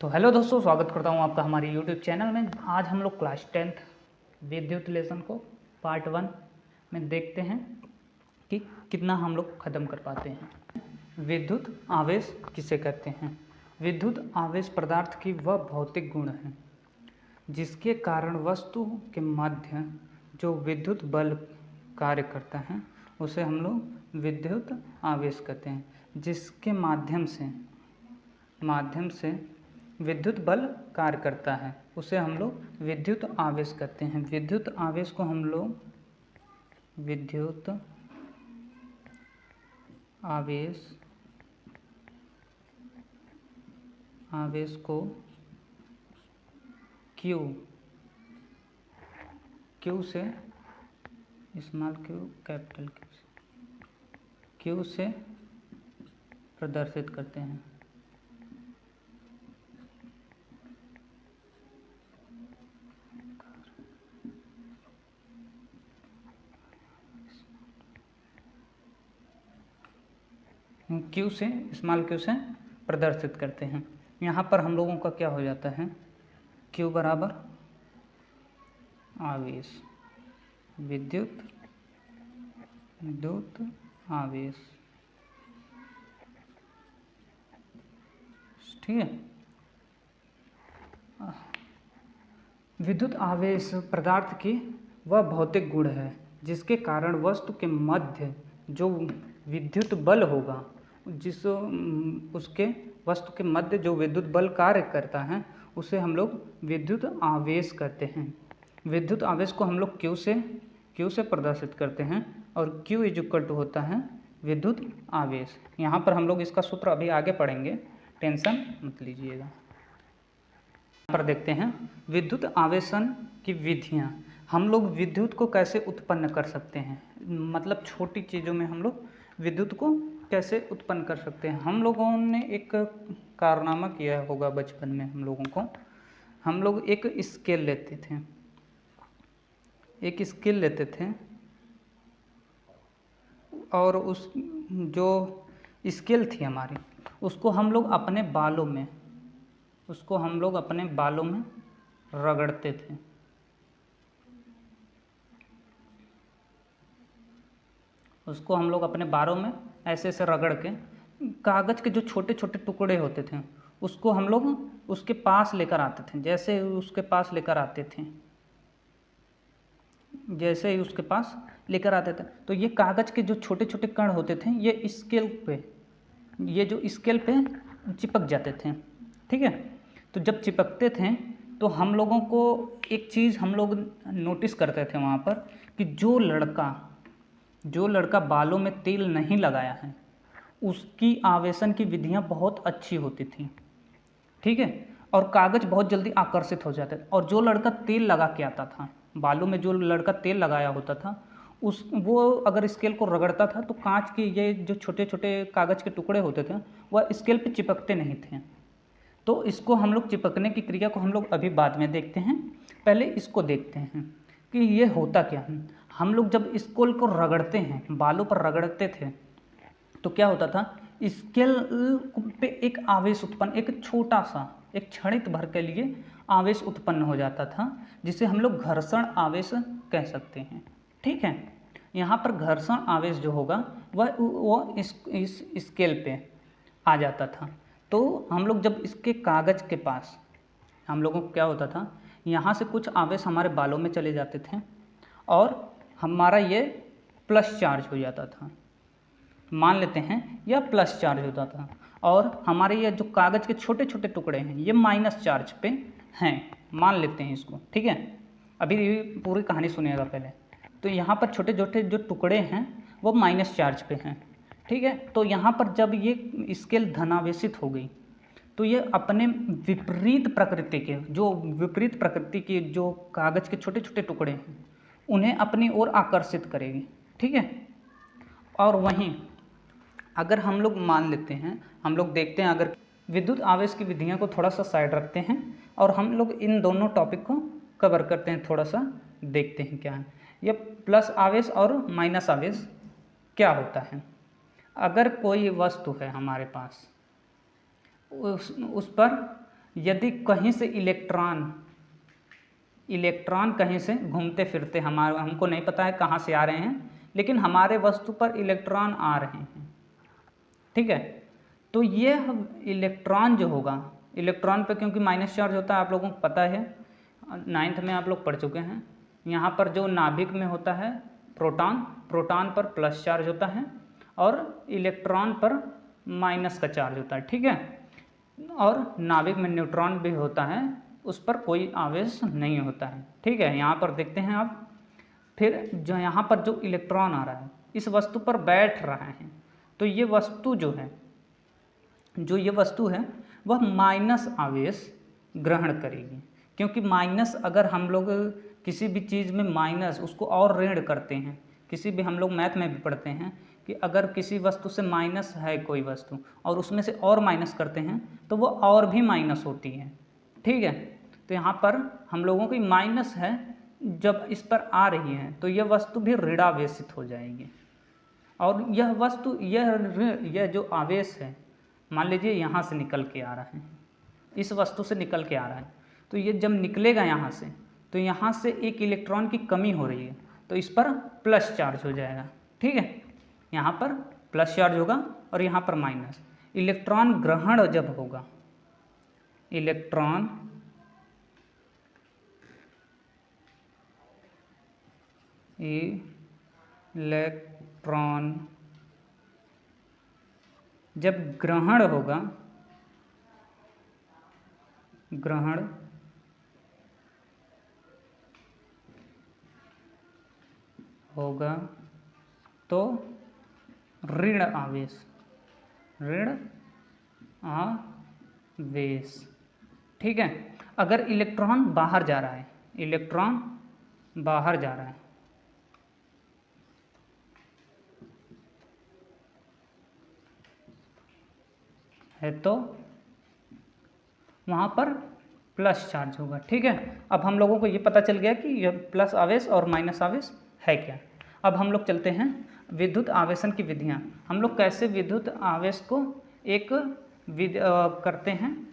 तो हेलो दोस्तों, स्वागत करता हूं आपका हमारे यूट्यूब चैनल में। आज हम लोग क्लास 10th विद्युत लेसन को पार्ट 1 में देखते हैं कि कितना हम लोग ख़त्म कर पाते हैं। विद्युत आवेश किसे कहते हैं? विद्युत आवेश पदार्थ की वह भौतिक गुण है जिसके कारण वस्तु के मध्य जो विद्युत बल कार्य करता है उसे हम लोग विद्युत आवेश कहते हैं। जिसके माध्यम से विद्युत बल कार्य करता है उसे हम लोग विद्युत आवेश कहते हैं। विद्युत आवेश को हम लोग विद्युत आवेश को क्यू से स्मॉल क्यू कैपिटल क्यू से प्रदर्शित करते हैं। क्यू से स्मॉल क्यू से प्रदर्शित करते हैं। यहाँ पर हम लोगों का क्या हो जाता है, क्यू बराबर आवेश, विद्युत आवेश, ठीक है। विद्युत आवेश पदार्थ की वह भौतिक गुण है जिसके कारण वस्तु के मध्य जो विद्युत बल होगा, उसके वस्तु के मध्य जो विद्युत बल कार्य करता है उसे हम लोग विद्युत आवेश कहते हैं। विद्युत आवेश को हम लोग क्यू से प्रदर्शित करते हैं और Q इज इक्वल टू होता है विद्युत आवेश। यहाँ पर हम लोग इसका सूत्र अभी आगे पढ़ेंगे, टेंशन मत लीजिएगा। यहाँ पर देखते हैं विद्युत आवेशन की विधियाँ। हम लोग विद्युत को कैसे उत्पन्न कर सकते हैं, मतलब छोटी चीज़ों में हम लोग विद्युत को कैसे उत्पन्न कर सकते हैं। हम लोगों ने एक कारनामा किया होगा बचपन में। हम लोग एक स्केल लेते थे और उस जो स्केल थी हमारी उसको हम लोग अपने बालों में रगड़ते थे। उसको हम लोग अपने बालों में ऐसे रगड़ के कागज़ के जो छोटे छोटे टुकड़े होते थे उसको हम लोग उसके पास लेकर आते थे। जैसे ही उसके पास लेकर आते थे तो ये कागज़ के जो छोटे छोटे कण होते थे ये स्केल पे चिपक जाते थे, ठीक है। तो जब चिपकते थे तो हम लोगों को एक चीज़ हम लोग नोटिस करते थे वहाँ पर कि जो लड़का बालों में तेल नहीं लगाया है उसकी आवेशन की विधियाँ बहुत अच्छी होती थी, ठीक है, और कागज़ बहुत जल्दी आकर्षित हो जाते थे। और जो लड़का तेल लगा के आता था, बालों में जो लड़का तेल लगाया होता था वो अगर स्केल को रगड़ता था तो कांच के ये जो छोटे छोटे कागज़ के टुकड़े होते थे वह स्केल पे चिपकते नहीं थे। तो इसको हम लोग चिपकने की क्रिया को हम लोग अभी बाद में देखते हैं। पहले इसको देखते हैं कि ये होता क्या है। हम लोग जब स्केल को रगड़ते हैं, बालों पर रगड़ते थे तो क्या होता था, स्केल पे एक आवेश उत्पन्न, एक छोटा सा, एक क्षणिक भर के लिए आवेश उत्पन्न हो जाता था जिसे हम लोग घर्षण आवेश कह सकते हैं, ठीक है। यहाँ पर घर्षण आवेश जो होगा वह इस स्केल पे आ जाता था। तो हम लोग जब इसके कागज़ के पास, हम लोगों को क्या होता था, यहाँ से कुछ आवेश हमारे बालों में चले जाते थे और हमारा ये प्लस चार्ज हो जाता था, मान लेते हैं यह प्लस चार्ज होता था, और हमारे ये जो कागज़ के छोटे छोटे टुकड़े हैं ये माइनस चार्ज पे हैं, मान लेते हैं इसको, ठीक है। अभी पूरी कहानी सुनिएगा पहले। तो यहाँ पर छोटे छोटे जो टुकड़े हैं वो माइनस चार्ज पे हैं, ठीक है। तो यहाँ पर जब ये स्केल धनावेशित हो गई तो ये अपने विपरीत प्रकृति के जो कागज़ के छोटे छोटे टुकड़े हैं उन्हें अपनी ओर आकर्षित करेगी, ठीक है। और वहीं अगर हम लोग मान लेते हैं, हम लोग देखते हैं, अगर विद्युत आवेश की विधियाँ को थोड़ा सा साइड रखते हैं और हम लोग इन दोनों टॉपिक को कवर करते हैं, थोड़ा सा देखते हैं क्या है ये प्लस आवेश और माइनस आवेश क्या होता है। अगर कोई वस्तु है हमारे पास, उस पर यदि कहीं से इलेक्ट्रॉन कहीं से घूमते फिरते हमको नहीं पता है कहाँ से आ रहे हैं, लेकिन हमारे वस्तु पर इलेक्ट्रॉन आ रहे हैं, ठीक है। तो ये इलेक्ट्रॉन जो होगा, इलेक्ट्रॉन पे क्योंकि माइनस चार्ज होता है, आप लोगों को पता है, 9th में आप लोग पढ़ चुके हैं। यहाँ पर जो नाभिक में होता है प्रोटॉन पर प्लस चार्ज होता है और इलेक्ट्रॉन पर माइनस का चार्ज होता है, ठीक है। और नाभिक में न्यूट्रॉन भी होता है, उस पर कोई आवेश नहीं होता है, ठीक है। यहाँ पर देखते हैं आप, फिर जो यहाँ पर जो इलेक्ट्रॉन आ रहा है इस वस्तु पर बैठ रहा है, तो ये वस्तु जो है, जो ये वस्तु है वह माइनस आवेश ग्रहण करेगी, क्योंकि माइनस अगर हम लोग किसी भी चीज़ में माइनस उसको और ऋण करते हैं, किसी भी हम लोग मैथ में भी पढ़ते हैं कि अगर किसी वस्तु से माइनस है कोई वस्तु और उसमें से और माइनस करते हैं तो वो और भी माइनस होती है, ठीक है। तो यहाँ पर हम लोगों की माइनस है, जब इस पर आ रही है तो यह वस्तु भी ऋणावेशित हो जाएगी। और यह वस्तु यह जो आवेश है, मान लीजिए यहाँ से निकल के आ रहा है, इस वस्तु से निकल के आ रहा है, तो ये जब निकलेगा यहाँ से, तो यहाँ से एक इलेक्ट्रॉन की कमी हो रही है, तो इस पर प्लस चार्ज हो जाएगा, ठीक है। यहाँ पर प्लस चार्ज होगा और यहाँ पर माइनस। इलेक्ट्रॉन ग्रहण जब होगा, इलेक्ट्रॉन जब ग्रहण होगा तो ऋण आवेश, ठीक है। अगर इलेक्ट्रॉन बाहर जा रहा है, इलेक्ट्रॉन बाहर जा रहा है तो वहाँ पर प्लस चार्ज होगा, ठीक है। अब हम लोगों को ये पता चल गया कि यह प्लस आवेश और माइनस आवेश है क्या। अब हम लोग चलते हैं विद्युत आवेशन की विधियाँ। हम लोग कैसे विद्युत आवेश को करते हैं,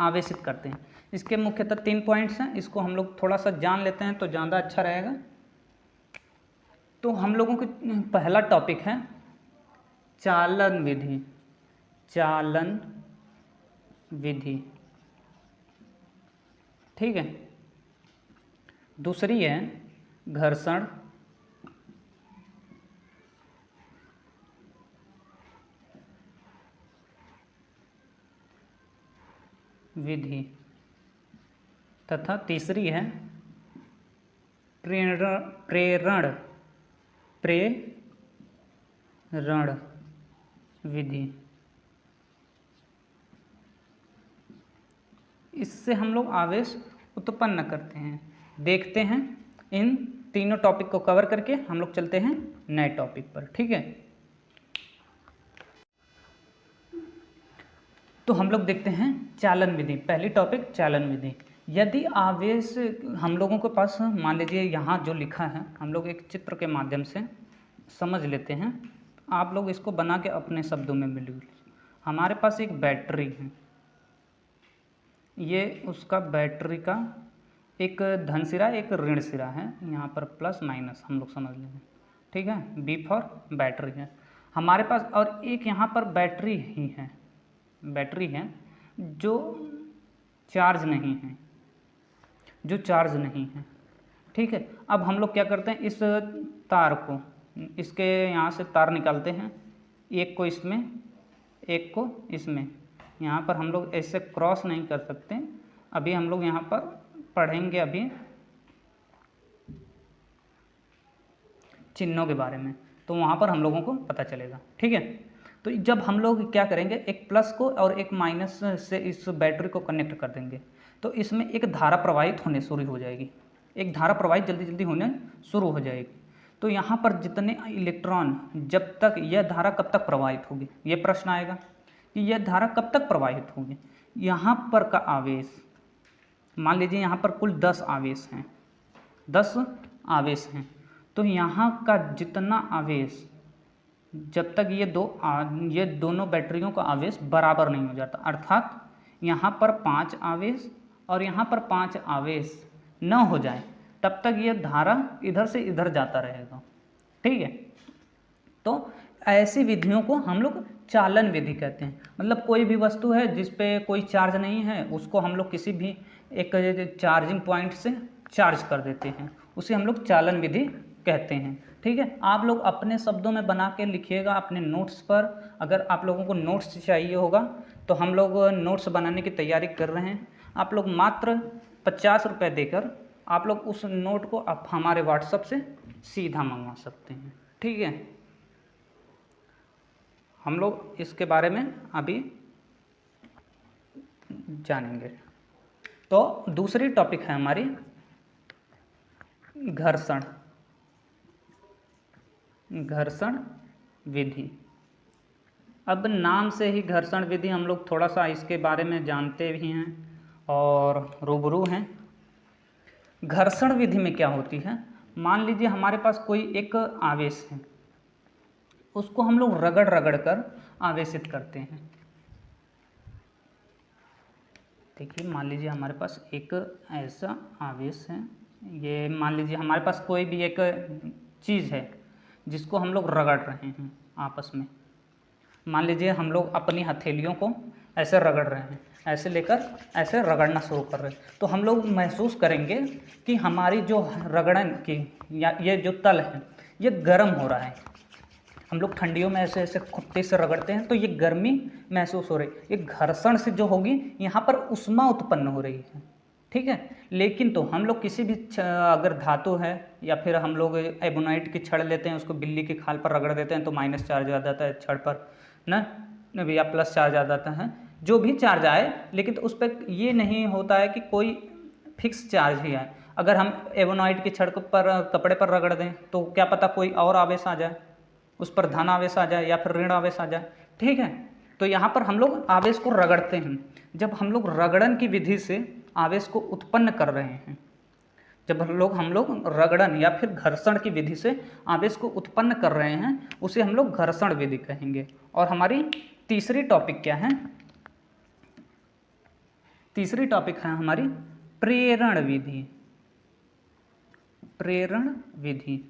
आवेशित करते हैं। इसके मुख्यतः 3 पॉइंट्स हैं, इसको हम लोग थोड़ा सा जान लेते हैं तो ज़्यादा अच्छा रहेगा। तो हम लोगों का पहला टॉपिक है चालन विधि, ठीक है। दूसरी है घर्षण विधि तथा तीसरी है प्रेरण विधि। इससे हम लोग आवेश उत्पन्न करते हैं। देखते हैं इन तीनों टॉपिक को कवर करके हम लोग चलते हैं नए टॉपिक पर, ठीक है। तो हम लोग देखते हैं चालन विधि। पहली टॉपिक चालन विधि। यदि आवेश हम लोगों के पास, मान लीजिए यहाँ जो लिखा है, हम लोग एक चित्र के माध्यम से समझ लेते हैं। आप लोग इसको बना के अपने शब्दों में मिल लीजिए। हमारे पास एक बैटरी है, ये उसका बैटरी का एक धन सिरा एक ऋण सिरा है, यहाँ पर प्लस माइनस हम लोग समझ लेंगे, ठीक है। बी फॉर बैटरी है हमारे पास। और एक यहाँ पर बैटरी है जो चार्ज नहीं है, ठीक है। अब हम लोग क्या करते हैं, इस तार को, इसके यहाँ से तार निकालते हैं, एक को इसमें एक को इसमें। यहाँ पर हम लोग ऐसे क्रॉस नहीं कर सकते, अभी हम लोग यहाँ पर पढ़ेंगे अभी चिन्हों के बारे में, तो वहाँ पर हम लोगों को पता चलेगा, ठीक है। तो जब हम लोग क्या करेंगे, एक प्लस को और एक माइनस से इस बैटरी को कनेक्ट कर देंगे, तो इसमें एक धारा प्रवाहित होने शुरू हो जाएगी, एक धारा प्रवाहित जल्दी जल्दी होने शुरू हो जाएगी। तो यहाँ पर जितने इलेक्ट्रॉन, जब तक यह धारा कब तक प्रवाहित होगी, ये प्रश्न आएगा कि यह धारा कब तक प्रवाहित होगी। यहाँ पर का आवेश, मान लीजिए यहाँ पर कुल 10 आवेश हैं, 10 आवेश हैं, तो यहाँ का जितना आवेश, जब तक ये दोनों बैटरियों का आवेश बराबर नहीं हो जाता, अर्थात यहाँ पर 5 आवेश और यहाँ पर 5 आवेश न हो जाए तब तक ये धारा इधर से इधर जाता रहेगा। ठीक है, तो ऐसी विधियों को हम लोग चालन विधि कहते हैं। मतलब कोई भी वस्तु है जिस पे कोई चार्ज नहीं है, उसको हम लोग किसी भी एक चार्जिंग पॉइंट से चार्ज कर देते हैं, उसे हम लोग चालन विधि कहते हैं। ठीक है, आप लोग अपने शब्दों में बना के लिखिएगा अपने नोट्स पर। अगर आप लोगों को नोट्स चाहिए होगा तो हम लोग नोट्स बनाने की तैयारी कर रहे हैं। आप लोग मात्र 50 रुपये देकर आप लोग उस नोट को आप हमारे व्हाट्सएप से सीधा मंगवा सकते हैं। ठीक है, हम लोग इसके बारे में अभी जानेंगे। तो दूसरी टॉपिक है हमारी घर्षण विधि। अब नाम से ही घर्षण विधि हम लोग थोड़ा सा इसके बारे में जानते भी हैं और रूबरू हैं। घर्षण विधि में क्या होती है, मान लीजिए हमारे पास कोई एक आवेश है, उसको हम लोग रगड़ रगड़ कर आवेशित करते हैं। देखिए, मान लीजिए हमारे पास एक ऐसा आवेश है, ये मान लीजिए हमारे पास कोई भी एक चीज़ है जिसको हम लोग रगड़ रहे हैं आपस में। मान लीजिए हम लोग अपनी हथेलियों को ऐसे रगड़ रहे हैं, ऐसे लेकर ऐसे रगड़ना शुरू कर रहे हैं, तो हम लोग महसूस करेंगे कि हमारी जो रगड़न की या ये जो तल है ये गर्म हो रहा है। हम लोग ठंडियों में ऐसे ऐसे खुट्टे से रगड़ते हैं तो ये गर्मी महसूस हो रही है, ये घर्षण से जो होगी यहाँ पर ऊष्मा उत्पन्न हो रही है। ठीक है, लेकिन तो हम लोग किसी भी अगर धातु है या फिर हम लोग एबोनाइट की छड़ लेते हैं, उसको बिल्ली की खाल पर रगड़ देते हैं तो माइनस चार्ज आ जाता है छड़ पर ना, या प्लस चार्ज आ जाता है, जो भी चार्ज आए, लेकिन तो उस पर ये नहीं होता है कि कोई फिक्स चार्ज ही आए। अगर हम एबोनाइट की छड़ पर कपड़े पर रगड़ दें तो क्या पता कोई और आवेश आ जाए, उस पर धन आवेश आ जाए या फिर ऋण आवेश आ जाए। ठीक है, तो यहाँ पर हम लोग आवेश को रगड़ते हैं। जब हम लोग रगड़न की विधि से आवेश को उत्पन्न कर रहे हैं, जब हम लोग रगड़न या फिर घर्षण की विधि से आवेश को उत्पन्न कर रहे हैं, उसे हम लोग घर्षण विधि कहेंगे। और हमारी तीसरी टॉपिक क्या है, तीसरी टॉपिक है हमारी प्रेरण विधि। प्रेरण विधि,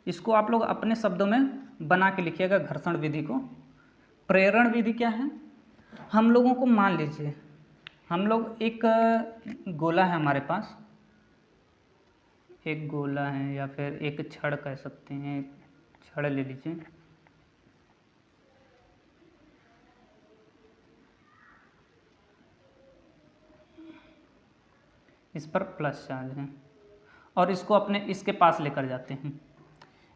इसको आप लोग अपने शब्दों में बना के लिखिएगा घर्षण विधि को। प्रेरण विधि क्या है, हम लोगों को मान लीजिए हम लोग एक गोला है हमारे पास, एक गोला है या फिर एक छड़ कह सकते हैं, एक छड़ ले लीजिए, इस पर प्लस चार्ज है और इसको अपने इसके पास लेकर जाते हैं,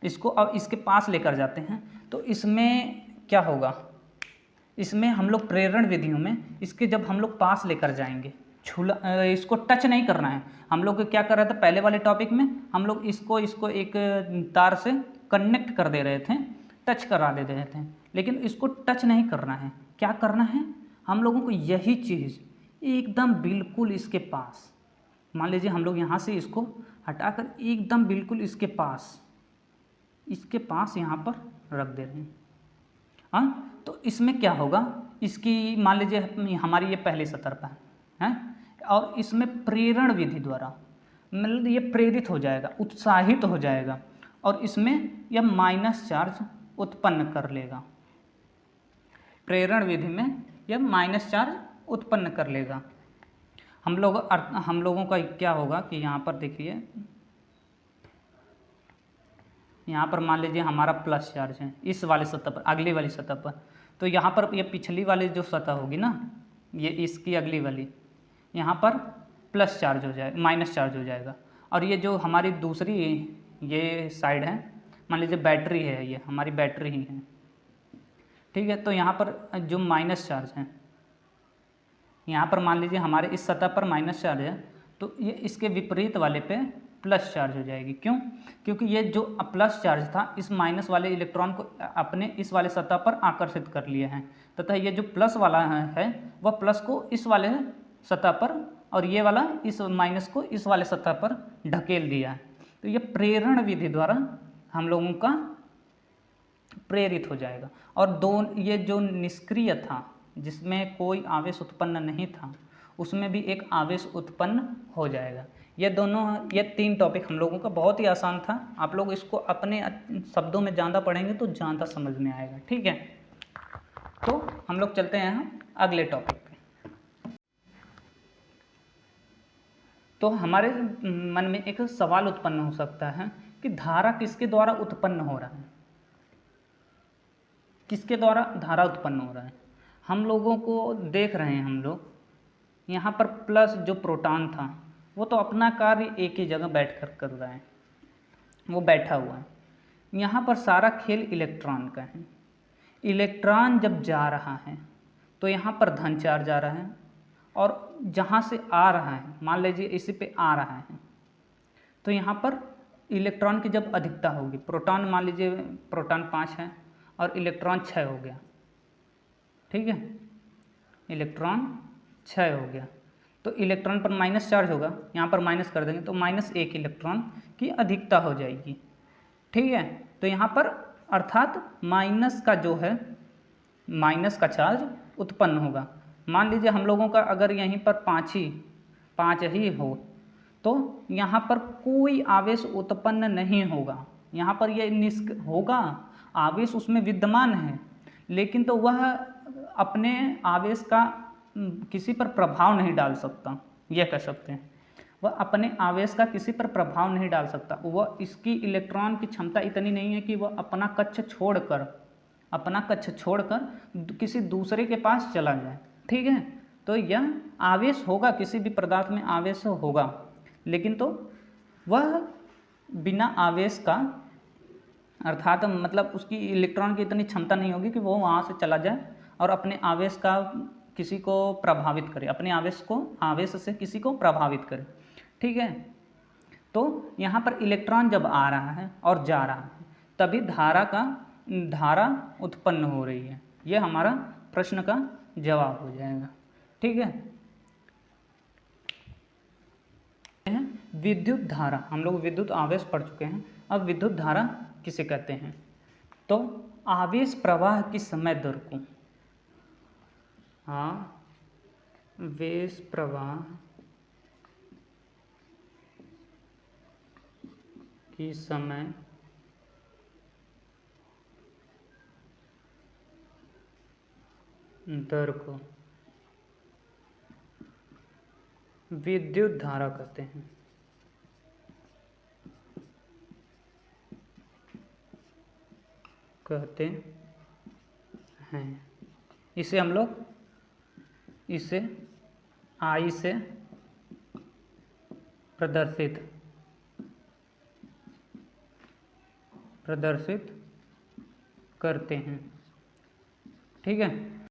इसको अब इसके पास लेकर जाते हैं तो इसमें क्या होगा, इसमें हम लोग प्रेरण विधियों में इसके जब हम लोग पास लेकर जाएंगे, छूला इसको टच नहीं करना है। हम लोग क्या कर रहे थे पहले वाले टॉपिक में, हम लोग इसको एक तार से कनेक्ट कर दे रहे थे, टच करा दे रहे थे, लेकिन इसको टच नहीं करना है। क्या करना है, हम लोगों को यही चीज़ एकदम बिल्कुल इसके पास, मान लीजिए हम लोग यहाँ से इसको हटाकर एकदम बिल्कुल इसके पास यहाँ पर रख दे रहे हैं। हाँ, तो इसमें क्या होगा, इसकी मान लीजिए हमारी ये पहले सतह पर है और इसमें प्रेरण विधि द्वारा मतलब ये प्रेरित हो जाएगा, उत्साहित हो जाएगा और इसमें यह माइनस चार्ज उत्पन्न कर लेगा। प्रेरण विधि में यह माइनस चार्ज उत्पन्न कर लेगा। हम लोगों का क्या होगा कि यहाँ पर देखिए, यहाँ पर मान लीजिए हमारा प्लस चार्ज है इस वाले सतह पर, अगली वाली सतह पर, तो यहाँ पर ये पिछली वाली जो सतह होगी ना, ये इसकी अगली वाली, यहाँ पर प्लस चार्ज हो जाएगा, माइनस चार्ज हो जाएगा। और ये जो हमारी दूसरी ये साइड है, मान लीजिए बैटरी है, ये हमारी बैटरी ही है। ठीक है, तो यहाँ पर जो माइनस चार्ज है, यहाँ पर मान लीजिए हमारे इस सतह पर माइनस चार्ज है, तो ये इसके विपरीत वाले पे प्लस चार्ज हो जाएगी। क्यों, क्योंकि ये जो प्लस चार्ज था इस माइनस वाले इलेक्ट्रॉन को अपने इस वाले सतह पर आकर्षित कर लिए हैं, तथा ये जो प्लस वाला है वह प्लस को इस वाले सतह पर और ये वाला इस माइनस को इस वाले सतह पर ढकेल दिया है। तो ये प्रेरण विधि द्वारा हम लोगों का प्रेरित हो जाएगा। और ये जो निष्क्रिय था जिसमें कोई आवेश उत्पन्न नहीं था उसमें भी एक आवेश उत्पन्न हो जाएगा। ये 3 टॉपिक हम लोगों का बहुत ही आसान था। आप लोग इसको अपने शब्दों में ज़्यादा पढ़ेंगे तो ज़्यादा समझ में आएगा, ठीक है। तो हम लोग चलते हैं अगले टॉपिक पे। तो हमारे मन में एक सवाल उत्पन्न हो सकता है कि धारा किसके द्वारा उत्पन्न हो रहा है, किसके द्वारा धारा उत्पन्न हो रहा है। हम लोगों को देख रहे हैं, हम लोग यहाँ पर प्लस जो प्रोटॉन था वो तो अपना कार्य एक ही जगह बैठकर कर रहा है, वो बैठा हुआ है। यहाँ पर सारा खेल इलेक्ट्रॉन का है। इलेक्ट्रॉन जब जा रहा है तो यहाँ पर धन चार्ज आ रहा है, और जहाँ से आ रहा है, मान लीजिए इसी पे आ रहा है, तो यहाँ पर इलेक्ट्रॉन की जब अधिकता होगी, प्रोटॉन मान लीजिए प्रोटॉन 5 है और इलेक्ट्रॉन 6 हो गया, ठीक है, इलेक्ट्रॉन 6 हो गया, तो इलेक्ट्रॉन पर माइनस चार्ज होगा, यहाँ पर माइनस कर देंगे तो -1 इलेक्ट्रॉन की अधिकता हो जाएगी, ठीक है। तो यहाँ पर अर्थात माइनस का जो है, माइनस का चार्ज उत्पन्न होगा। मान लीजिए हम लोगों का अगर यहीं पर 5 ही हो तो यहाँ पर कोई आवेश उत्पन्न नहीं होगा। यहाँ पर यह होगा, आवेश उसमें विद्यमान है, लेकिन तो वह अपने आवेश का किसी पर प्रभाव नहीं डाल सकता, यह कह सकते हैं। वह अपने आवेश का किसी पर प्रभाव नहीं डाल सकता। वह इसकी इलेक्ट्रॉन की क्षमता इतनी नहीं है कि वह अपना कक्ष छोड़कर किसी दूसरे के पास चला जाए, ठीक है। तो यह आवेश होगा, किसी भी पदार्थ में आवेश होगा, लेकिन तो वह बिना आवेश का, अर्थात मतलब उसकी इलेक्ट्रॉन की इतनी क्षमता नहीं होगी कि वो वहाँ से चला जाए और अपने आवेश का किसी को प्रभावित करे, अपने आवेश से किसी को प्रभावित करे, ठीक है। तो यहाँ पर इलेक्ट्रॉन जब आ रहा है और जा रहा है तभी धारा उत्पन्न हो रही है। यह हमारा प्रश्न का जवाब हो जाएगा, ठीक है। विद्युत धारा, हम लोग विद्युत आवेश पढ़ चुके हैं। अब विद्युत धारा किसे कहते हैं? तो आवेश प्रवाह की समय दर को, आवेश प्रवाह की समय दर को विद्युत धारा कहते हैं। इसे हम लोग I से प्रदर्शित करते हैं, ठीक है।